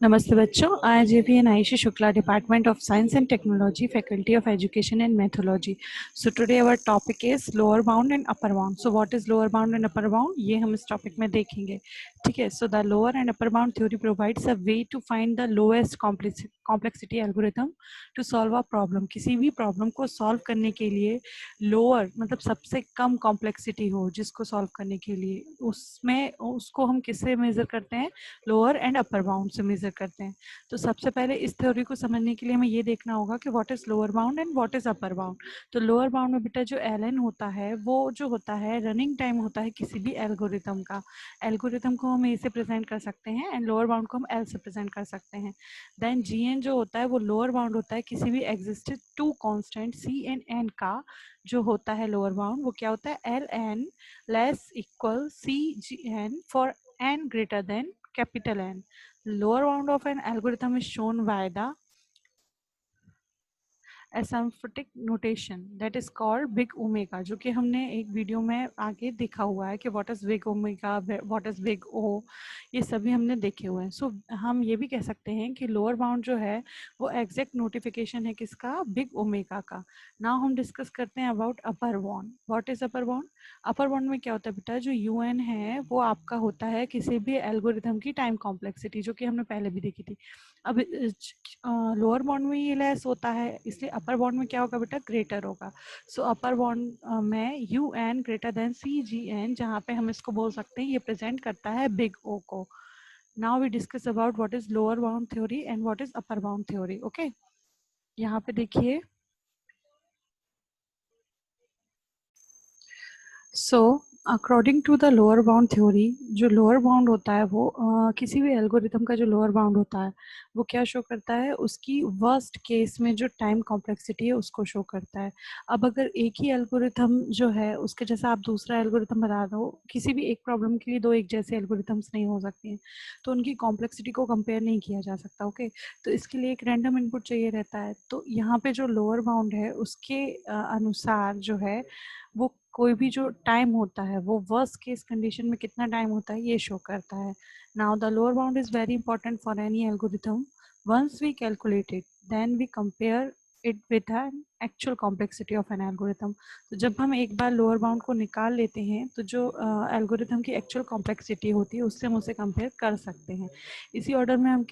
नमस्ते बच्चों, आज ये भी एन Ayushi Shukla, department of science and technology, faculty of education and methodology. So today our topic is lower bound and upper bound. So what is lower bound and upper bound, ये हम इस topic में देखेंगे. ठीक है. So the lower and upper bound theory provides a way to find the lowest complexity algorithm to solve a problem. किसी भी problem को सॉल्व करने के लिए लोअर मतलब सबसे कम कॉम्प्लेक्सिटी हो जिसको सॉल्व करने के लिए, उसमें उसको हम किससे मेजर करते हैं? लोअर एंड अपर बाउंड से मेजर करते हैं. तो सबसे पहले इस थ्योरी को समझने के लिए हमें ये देखना होगा कि what is lower bound and what is upper bound. तो लोअर बाउंड में बेटा जो एल होता है वो जो होता है रनिंग टाइम होता है किसी भी एल्गोरिथम का. एल्गोरिथम को हम ए से प्रेजेंट कर सकते हैं एंड लोअर बाउंड को हम एल से प्रेजेंट कर सकते हैं. देन जी एन जो होता है वो लोअर बाउंड होता है किसी भी existed two constant c n n का. जो होता है लोअर बाउंड वो क्या होता है? L n less equal c g n for n greater than capital N. Lower bound of an algorithm is shown by the asymptotic notation that is called big omega, जो कि हमने एक video में आगे देखा हुआ है कि what is big omega, what is big O, ये सभी हमने देखे हुए हैं. सो हम ये भी कह सकते हैं कि लोअर बाउंड जो है वो एग्जैक्ट नोटिफिकेशन है किसका? बिग ओमेगा का. नाउ हम डिस्कस करते हैं about upper bound. What is upper bound? Upper bound में क्या होता है बेटा? जो यू एन है वो आपका होता है किसी भी एल्गोरिथम की टाइम कॉम्प्लेक्सिटी, जो कि हमने पहले भी देखी थी. अब लोअर बाउंड में ये लेस होता है, इसलिए अपर बाउंड में क्या होगा बेटा? ग्रेटर होगा. सो अपर बाउंड में u n greater than c g n, जहाँ पे हम इसको बोल सकते हैं ये प्रेजेंट करता है बिग ओ को. Now we discuss about what is lower bound theory and what is upper bound theory. Okay, यहाँ पे देखिए. So according to the lower bound theory, जो लोअर बाउंड होता है वो किसी भी एल्गोरिथम का जो लोअर बाउंड होता है वो क्या शो करता है? उसकी वर्स्ट केस में जो टाइम कॉम्प्लेक्सिटी है उसको शो करता है. अब अगर एक ही एल्गोरिथम जो है उसके जैसा आप दूसरा एल्गोरिथम बता दो, किसी भी एक प्रॉब्लम के लिए दो एक जैसे एल्गोरिथम्स नहीं हो सकते हैं, तो उनकी कॉम्प्लेक्सिटी को कंपेयर नहीं किया जा सकता. ओके, तो इसके लिए एक रैंडम इनपुट चाहिए रहता है. तो यहाँ पे जो लोअर बाउंड है उसके अनुसार जो है वो कोई भी जो टाइम होता है वो वर्स्ट केस कंडीशन में कितना टाइम होता है ये शो करता है. Now the lower bound is very important for any algorithm. Once we calculate it then we compare it with an actual complexity of an algorithm. तो जब हम एक बार लोअर बाउंड को निकाल लेते हैं तो जो एल्गोरिथम की एक्चुअल कॉम्प्लेक्सिटी होती है उससे हम उसे कंपेयर कर सकते हैं. इसी ऑर्डर में हम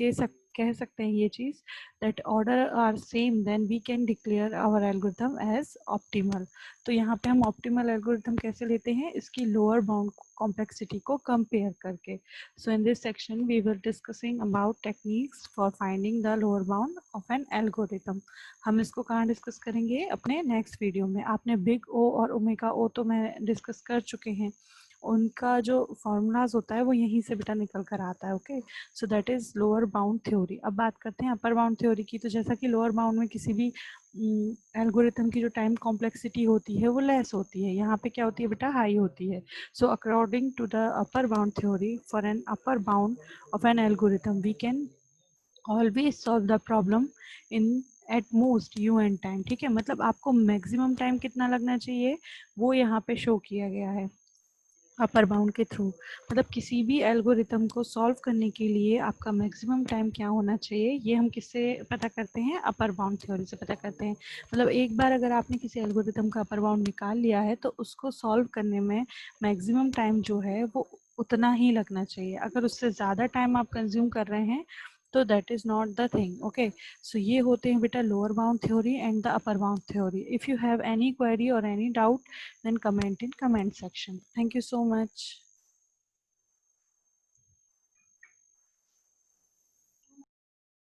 कह सकते हैं ये चीज़, that order are same then we can declare our algorithm as optimal. तो यहाँ पे हम ऑप्टिमल एल्गोरिथम कैसे लेते हैं? इसकी लोअर बाउंड कॉम्प्लेक्सिटी को कंपेयर करके. So in this section we were discussing about techniques for finding the lower bound of an algorithm. हम इसको कहाँ डिस्कस करेंगे? अपने नेक्स्ट वीडियो में. आपने बिग ओ और ओमेगा ओ तो मैं डिस्कस कर चुके हैं, उनका जो फॉर्मूलाज होता है वो यहीं से बेटा निकल कर आता है. Okay, so that is lower bound theory. अब बात करते हैं अपर बाउंड थ्योरी की. तो जैसा कि लोअर बाउंड में किसी भी एल्गोरिथम की जो टाइम कॉम्प्लेक्सिटी होती है वो लेस होती है, यहाँ पे क्या होती है बेटा? हाई होती है. So according to the upper bound theory, for an upper bound of an algorithm we can always solve the problem in at most u n time. ठीक है, मतलब आपको मैक्सिमम टाइम कितना लगना चाहिए वो यहाँ पे शो किया गया है अपर बाउंड के थ्रू. मतलब किसी भी एल्गोरिथम को सॉल्व करने के लिए आपका मैक्सिमम टाइम क्या होना चाहिए ये हम किससे पता करते हैं? अपर बाउंड थ्योरी से पता करते हैं. मतलब एक बार अगर आपने किसी एल्गोरिथम का अपर बाउंड निकाल लिया है तो उसको सॉल्व करने में मैक्सिमम टाइम जो है वो उतना ही लगना चाहिए. अगर उससे ज़्यादा टाइम आप कंज्यूम कर रहे हैं तो that is not the thing. Okay, so ये होते हैं बेटा lower bound theory and the upper bound theory. If you have any query और any doubt then comment in comment section. Thank you so much.